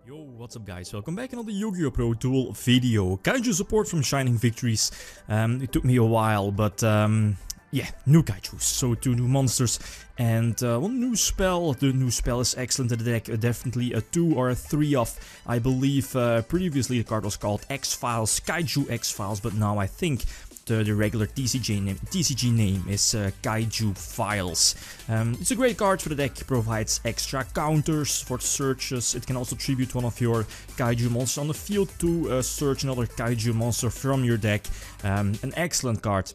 Yo, what's up guys, welcome back on the YgoPro duel video. Kaiju support from Shining Victories. It took me a while, but yeah, new Kaijus, so 2 new monsters and 1 new spell. The new spell is excellent in the deck, definitely a 2 or a 3 off. I believe previously the card was called X-Files, Kaiju X-Files, but now I think the regular TCG name is Kaiju Files. It's a great card for the deck, provides extra counters for searches. It can also tribute one of your Kaiju monsters on the field to search another Kaiju monster from your deck. An excellent card.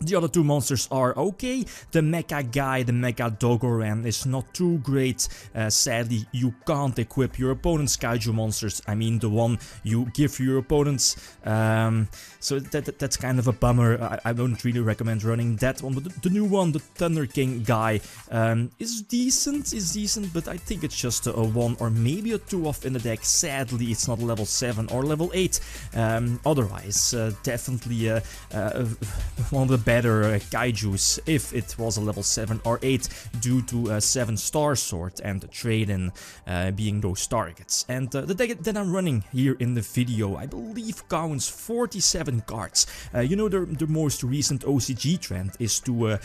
The other 2 monsters are okay. The Mecha guy, the Mecha Dogoran, is not too great. Sadly, you can't equip your opponent's Kaiju monsters. I mean, the one you give your opponents. So that's kind of a bummer. I don't really recommend running that one. But the new one, the Thunder King guy, is decent, but I think it's just a 1 or maybe a 2 off in the deck. Sadly, it's not level 7 or level 8. Otherwise, definitely one of the better Kaijus if it was a level 7 or 8 due to 7 Star Sword and Trade-in being those targets. And the deck that I'm running here in the video, I believe counts 47 cards. You know, the most recent OCG trend is to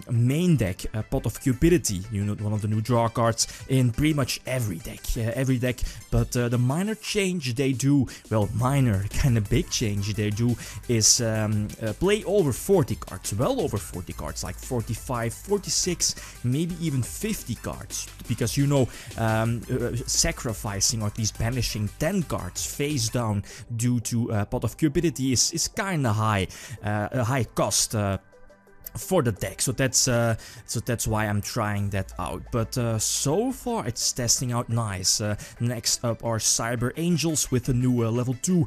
main deck Pot of Cupidity, you know, one of the new draw cards in pretty much every deck, but the minor change they do, well, minor, kind of big change they do is play over 40 cards, well over 40 cards, like 45, 46, maybe even 50 cards, because you know, sacrificing or at least banishing 10 cards face down due to Pot of Cupidity is kinda high, a high cost for the deck, so that's why I'm trying that out. But so far it's testing out nice. Next up are Cyber Angels with a new level 2,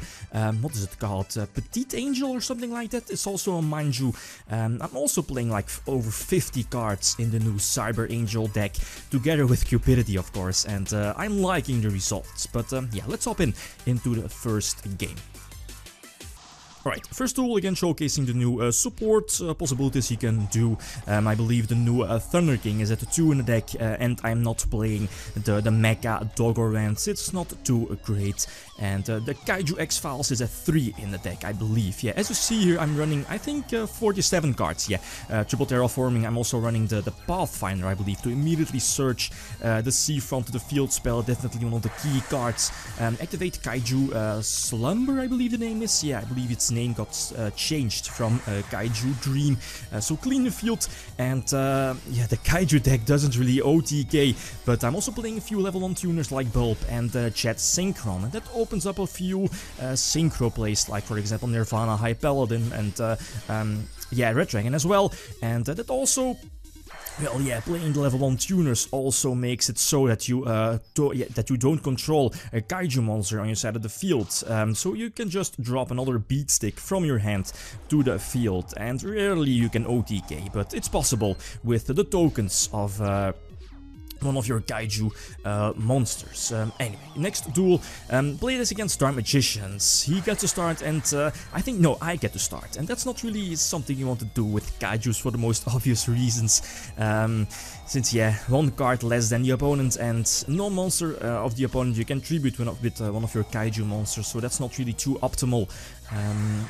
what is it called, Petite Angel or something like that. It's also a Manju. I'm also playing like over 50 cards in the new Cyber Angel deck, together with Cupidity of course, and I'm liking the results. But yeah, let's hop into the first game. Alright, first tool again showcasing the new support possibilities you can do. I believe the new Thunder King is at a 2 in the deck, and I'm not playing the Mecha Dogoran. It's not too great. And the Kaiju X-Files is at 3 in the deck, I believe. Yeah, as you see here, I'm running, I think, 47 cards. Yeah, triple terraforming. I'm also running the Pathfinder, I believe, to immediately search the seafront to the field spell. Definitely one of the key cards. Activate Kaiju Slumber, I believe the name is. Yeah, I believe its name got changed from Kaiju Dream, so clean the field. And yeah, the Kaiju deck doesn't really OTK, but I'm also playing a few level 1 tuners like Bulb and Jet Synchron, and that opens up a few synchro plays, like for example Nirvana High Paladin and yeah, Red Dragon as well. And that also, well, yeah, playing the level 1 tuners also makes it so that you don't control a Kaiju monster on your side of the field. So you can just drop another beat stick from your hand to the field, and rarely you can OTK, but it's possible with the tokens of one of your Kaiju monsters. Anyway, next duel, play this against Dark Magicians. He gets to start, and I think, no, I get to start, and that's not really something you want to do with Kaijus for the most obvious reasons. Since, yeah, 1 card less than the opponent, and no monster of the opponent you can tribute with one of your Kaiju monsters, so that's not really too optimal.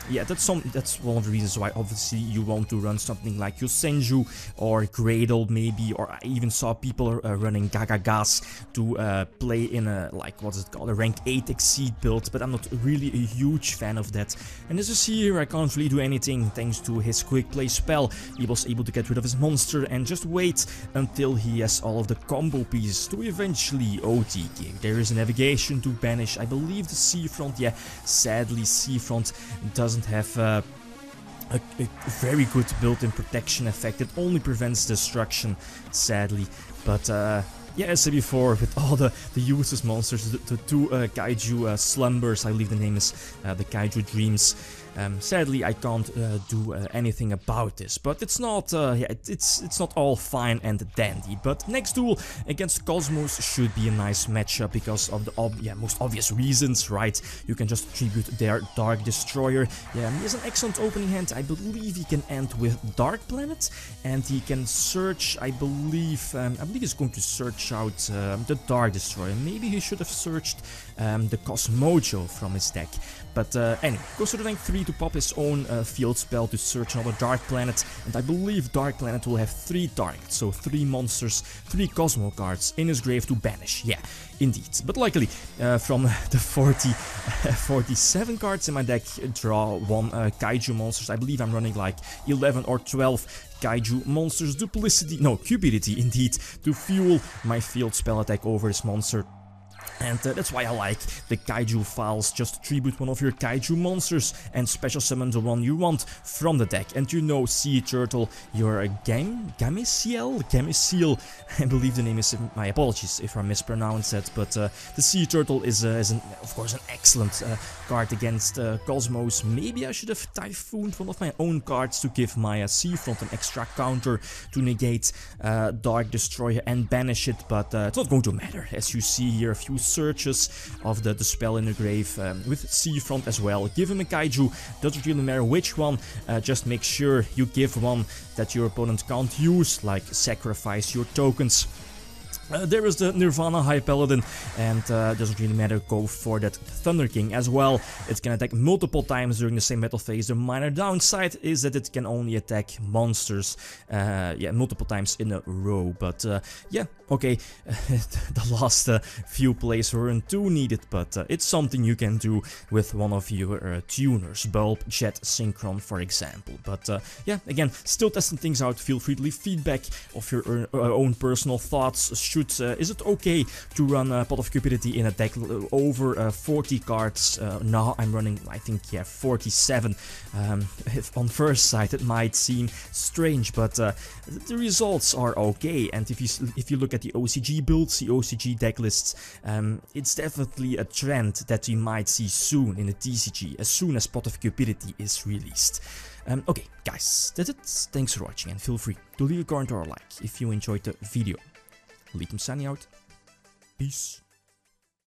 Yeah, that's one of the reasons why obviously you want to run something like Yosenju or Gradle maybe, or I even saw people running Gagagas to play in a, like, what's it called, a rank 8 Exceed build, but I'm not really a huge fan of that. And as you see here, I can't really do anything thanks to his quick play spell. He was able to get rid of his monster and just wait until he has all of the combo pieces to eventually OTK. There is a navigation to banish, I believe the Seafront. Yeah, sadly Seafront doesn't have a very good built-in protection effect. It only prevents destruction, sadly. But yeah, as I said before, with all the useless monsters, the 2 Kaiju Slumbers, I believe the name is, the Kaiju Dreams, Sadly, I can't do anything about this, but it's not, yeah, it's not all fine and dandy. But next duel against Cosmos should be a nice matchup because of the most obvious reasons, right? You can just tribute their Dark Destroyer. Yeah, he has an excellent opening hand. I believe he can end with Dark Planet, and he can search. I believe he's going to search out the Dark Destroyer. Maybe he should have searched the Cosmojo from his deck. But anyway, goes to the rank 3 to pop his own field spell to search another Dark Planet, and I believe Dark Planet will have 3 targets, so 3 monsters, 3 Cosmo cards in his grave to banish. Yeah, indeed. But luckily, from the 47 cards in my deck, draw 1 Kaiju monsters. I believe I'm running like 11 or 12 Kaiju monsters, Cupidity indeed, to fuel my field spell attack over this monster. And that's why I like the Kaiju files. Just tribute one of your Kaiju monsters and special summon the one you want from the deck. And you know, Sea Turtle, your Gameciel, I believe the name is, my apologies if I mispronounce it, but the Sea Turtle is of course an excellent card against Cosmos. Maybe I should have Typhooned one of my own cards to give my Seafront an extra counter to negate Dark Destroyer and banish it, but it's not going to matter. As you see here, a few searches of the spell in the grave with Seafront as well. Give him a Kaiju, doesn't really matter which one, just make sure you give one that your opponent can't use, like sacrifice your tokens. There is the Nirvana High Paladin, and doesn't really matter, go for that Thunder King as well. It can attack multiple times during the same battle phase. The minor downside is that it can only attack monsters multiple times in a row. But yeah, okay, the last few plays weren't too needed, but it's something you can do with one of your tuners, Bulb, Jet, Synchron, for example. But yeah, again, still testing things out. Feel free to leave feedback of your own personal thoughts. Is it okay to run Pot of Cupidity in a deck over 40 cards? Now I'm running, I think, 47. If on first sight it might seem strange, but the results are okay. And if you look at the OCG builds, the OCG deck lists, it's definitely a trend that we might see soon in the TCG, as soon as Pot of Cupidity is released. Okay, guys, that's it. Thanks for watching, and feel free to leave a comment or a like if you enjoyed the video. Lithium signing out. Peace.